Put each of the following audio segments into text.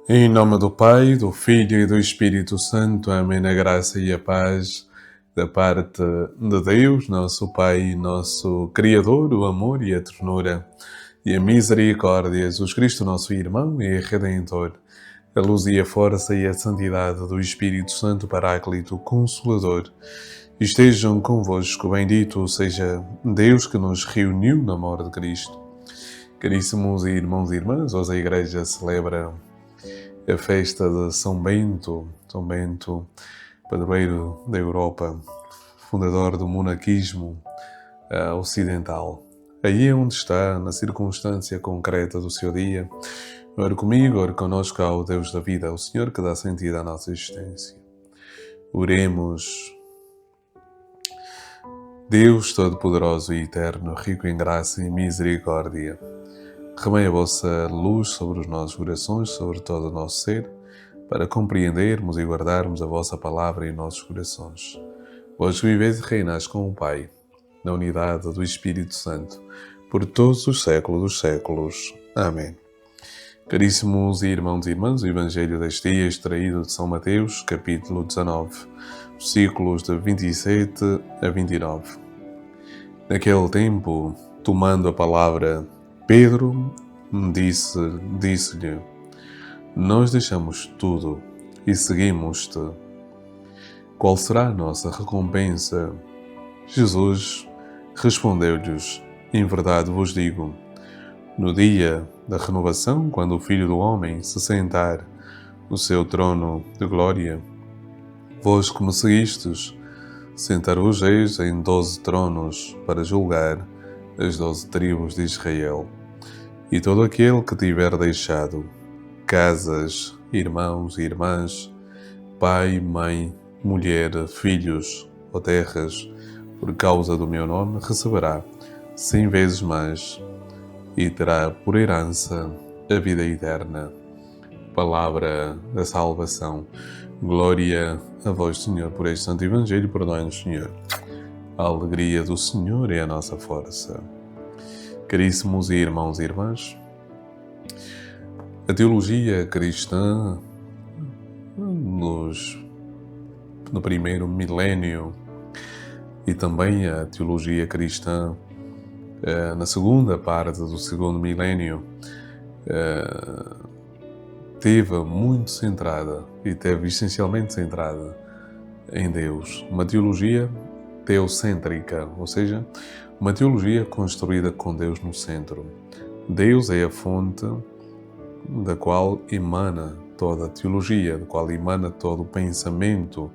Em nome do Pai, do Filho e do Espírito Santo. Amém. A graça e a paz da parte de Deus, nosso Pai, nosso Criador, o amor e a ternura e a misericórdia, Jesus Cristo, nosso irmão e Redentor, a luz e a força e a santidade do Espírito Santo, Paráclito, Consolador, estejam convosco. Bendito seja Deus que nos reuniu na morte de Cristo. Caríssimos irmãos e irmãs, hoje a Igreja celebra a festa de São Bento, padroeiro da Europa, fundador do monaquismo ocidental. Aí é onde está, na circunstância concreta do seu dia, ora comigo, ora connosco, ao Deus da vida, o Senhor que dá sentido à nossa existência. Oremos. Deus Todo-Poderoso e Eterno, rico em graça e misericórdia, derramai a vossa luz sobre os nossos corações, sobre todo o nosso ser, para compreendermos e guardarmos a vossa palavra em nossos corações. Vós viveis e reinais com o Pai, na unidade do Espírito Santo, por todos os séculos dos séculos. Amém. Caríssimos irmãos e irmãs, o Evangelho deste dia é extraído de São Mateus, capítulo 19, versículos de 27 a 29. Naquele tempo, tomando a palavra, Pedro disse-lhe: Nós deixamos tudo e seguimos-te. Qual será a nossa recompensa? Jesus respondeu-lhes: Em verdade vos digo, no dia da renovação, quando o Filho do Homem se sentar no seu trono de glória, vós que me seguistes, sentar-vos-eis em 12 tronos para julgar as 12 tribos de Israel. E todo aquele que tiver deixado casas, irmãos e irmãs, pai, mãe, mulher, filhos ou terras, por causa do meu nome, receberá 100 vezes mais e terá por herança a vida eterna. Palavra da salvação. Glória a vós, Senhor, por este santo Evangelho. Perdoai-nos, Senhor. A alegria do Senhor é a nossa força. Caríssimos irmãos e irmãs, a teologia cristã no primeiro milénio e também a teologia cristã na segunda parte do segundo milénio teve muito centrada e teve essencialmente centrada em Deus. Uma teologia teocêntrica, ou seja, uma teologia construída com Deus no centro. Deus é a fonte da qual emana toda a teologia, da qual emana todo o pensamento,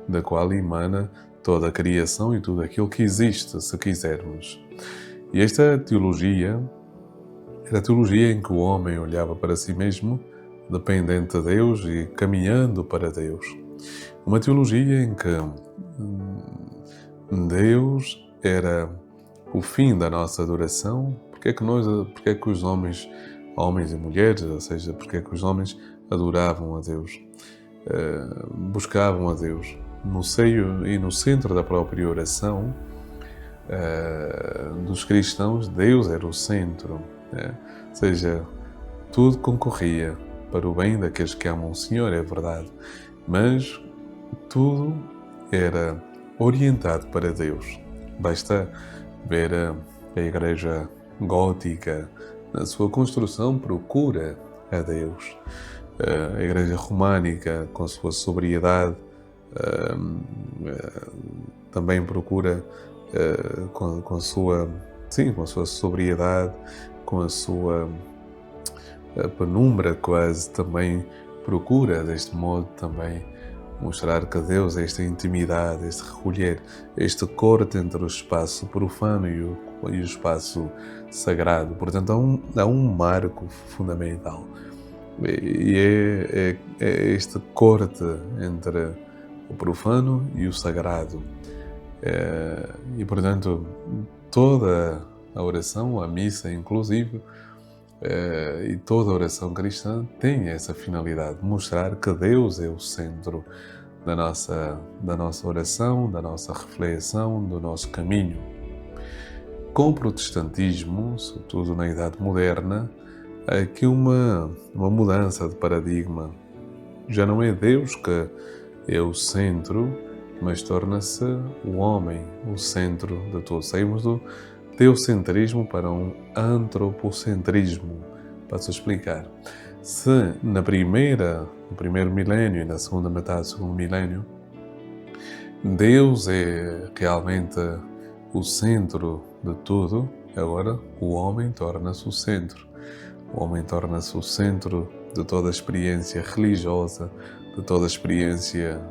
da qual emana toda a criação e tudo aquilo que existe, se quisermos. E esta teologia era a teologia em que o homem olhava para si mesmo, dependente de Deus e caminhando para Deus. Uma teologia em que Deus era o fim da nossa adoração. Porque é que os homens e mulheres, ou seja, porque é que os homens adoravam a Deus, buscavam a Deus no seio e no centro da própria oração dos cristãos. Deus era o centro, ou seja, tudo concorria para o bem daqueles que amam o Senhor, é verdade, mas tudo era orientado para Deus. Basta ver a Igreja Gótica, na sua construção, procura a Deus. A Igreja Românica, com a sua sobriedade, também procura, com a sua sobriedade, com a sua penumbra quase, também procura, deste modo, também mostrar que Deus é esta intimidade, este recolher, este corte entre o espaço profano e o espaço sagrado. Portanto, há um marco fundamental. E é este corte entre o profano e o sagrado. E, portanto, toda a oração, a missa inclusive, e toda a oração cristã tem essa finalidade, mostrar que Deus é o centro da nossa oração, da nossa reflexão, do nosso caminho. Com o protestantismo, sobretudo na Idade Moderna, há aqui uma mudança de paradigma. Já não é Deus que é o centro, mas torna-se o homem o centro de tudo. Saímos do teocentrismo para um antropocentrismo. Passo a explicar. Se no primeiro milénio e na segunda metade do segundo milénio, Deus é realmente o centro de tudo, agora o homem torna-se o centro. O homem torna-se o centro de toda a experiência religiosa, de toda a experiência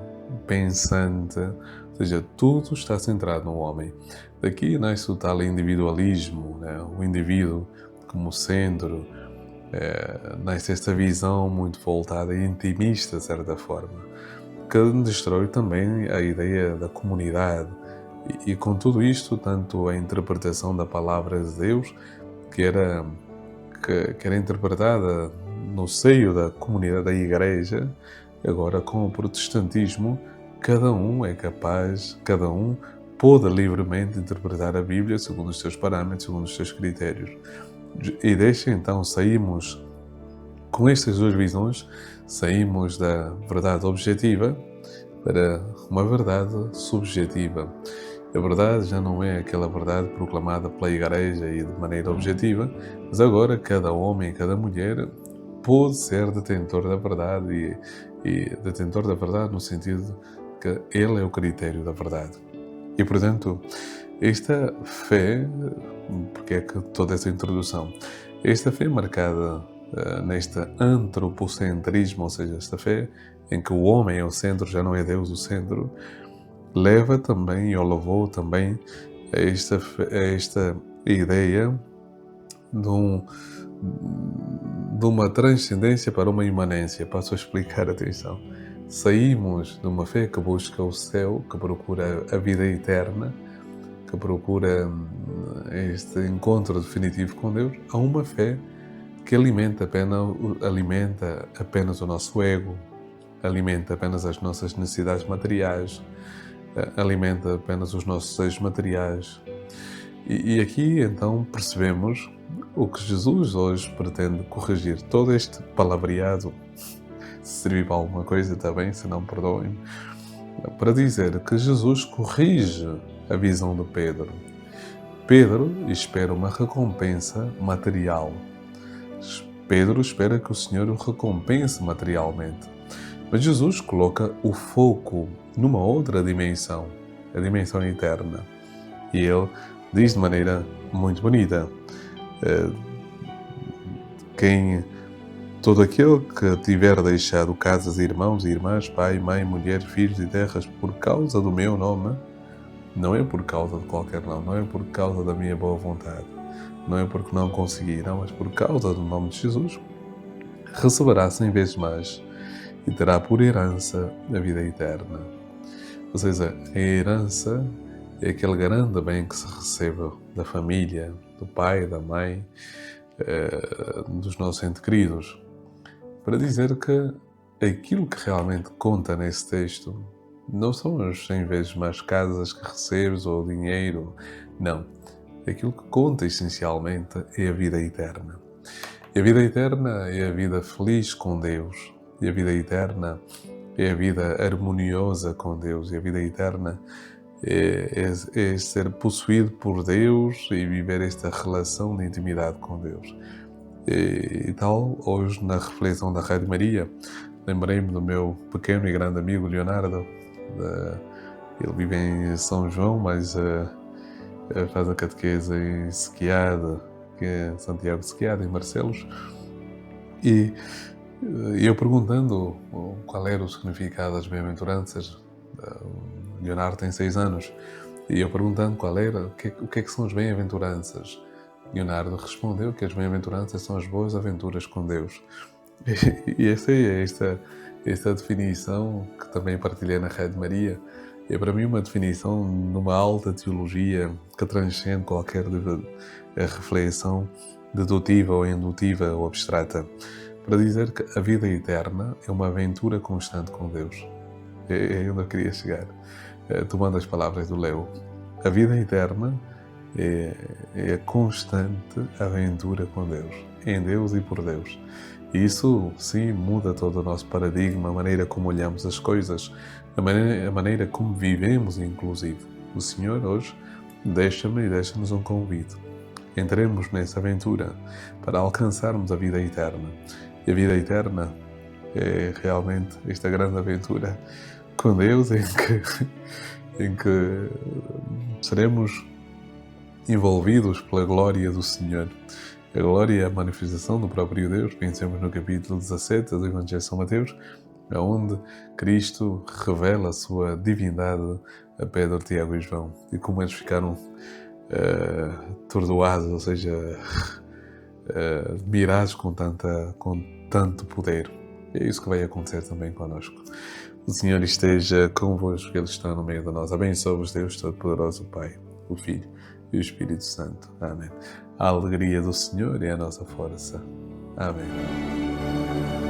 pensante, ou seja, tudo está centrado no homem. Daqui nasce o tal individualismo, né? O indivíduo como centro, nasce esta visão muito voltada e intimista, de certa forma, que destrói também a ideia da comunidade. E com tudo isto, tanto a interpretação da palavra de Deus, que era interpretada no seio da comunidade da igreja, agora com o protestantismo, cada um é capaz, cada um pode livremente interpretar a Bíblia segundo os seus parâmetros, segundo os seus critérios. E deixa então, saímos com estas duas visões, saímos da verdade objetiva para uma verdade subjetiva. A verdade já não é aquela verdade proclamada pela Igreja e de maneira objetiva, mas agora cada homem e cada mulher pode ser detentor da verdade e detentor da verdade no sentido que ele é o critério da verdade. E, portanto, esta fé, porque é que toda essa introdução, esta fé marcada neste antropocentrismo, ou seja, esta fé em que o homem é o centro, já não é Deus o centro, leva também, ou levou também, a esta ideia de uma transcendência para uma imanência. Passo a explicar, atenção. Saímos de uma fé que busca o céu, que procura a vida eterna, que procura este encontro definitivo com Deus, a uma fé que alimenta apenas o nosso ego, alimenta apenas as nossas necessidades materiais, alimenta apenas os nossos desejos materiais. E aqui então percebemos o que Jesus hoje pretende corrigir. Todo este palavreado, se servir para alguma coisa, está bem, se não, perdoem-me, para dizer que Jesus corrige a visão de Pedro. Pedro espera uma recompensa material. Pedro espera que o Senhor o recompense materialmente. Mas Jesus coloca o foco numa outra dimensão, a dimensão eterna. E ele diz de maneira muito bonita: todo aquele que tiver deixado casas, irmãos e irmãs, pai, mãe, mulher, filhos e terras por causa do meu nome, não é por causa de qualquer nome, não é por causa da minha boa vontade, não é porque não consegui, não, mas por causa do nome de Jesus, receberá 100 vezes mais e terá por herança a vida eterna. Ou seja, a herança é aquele grande bem que se recebe da família, do pai, da mãe, dos nossos entes queridos, para dizer que aquilo que realmente conta nesse texto não são as 100 vezes mais casas que recebes ou dinheiro, não. Aquilo que conta essencialmente é a vida eterna. E a vida eterna é a vida feliz com Deus. E a vida eterna é a vida harmoniosa com Deus. E a vida eterna é ser possuído por Deus e viver esta relação de intimidade com Deus. E tal, hoje na reflexão da Rádio Maria, lembrei-me do meu pequeno e grande amigo Leonardo. Ele vive em São João, mas faz a catequese em Sequiade, que é Santiago de Sequiade, em Marcelos. E eu perguntando qual era o significado das bem-aventuranças, Leonardo tem 6 anos, e eu perguntando qual era, o que é que são as bem-aventuranças, Leonardo respondeu que as bem-aventuranças são as boas aventuras com Deus. E esta é esta definição que também partilhei na Rádio Maria. É para mim uma definição numa alta teologia que transcende qualquer reflexão dedutiva ou indutiva ou abstrata, para dizer que a vida eterna é uma aventura constante com Deus. É onde eu queria chegar, tomando as palavras do Leo. A vida eterna é a constante aventura com Deus, em Deus e por Deus. E isso, sim, muda todo o nosso paradigma, a maneira como olhamos as coisas, a maneira como vivemos, inclusive. O Senhor hoje deixa-me e deixa-nos um convite. Entremos nessa aventura para alcançarmos a vida eterna. E a vida eterna é realmente esta grande aventura com Deus em que seremos envolvidos pela glória do Senhor. A glória é a manifestação do próprio Deus. Pensemos no capítulo 17 do Evangelho de São Mateus, onde Cristo revela a sua divindade a Pedro, Tiago e João. E como eles ficaram atordoados, ou seja, admirados com tanto poder. É isso que vai acontecer também connosco. O Senhor esteja convosco, Ele está no meio de nós. Abençoe-vos Deus Todo-Poderoso, o Pai, o Filho e o Espírito Santo. Amém. A alegria do Senhor é a nossa força. Amém.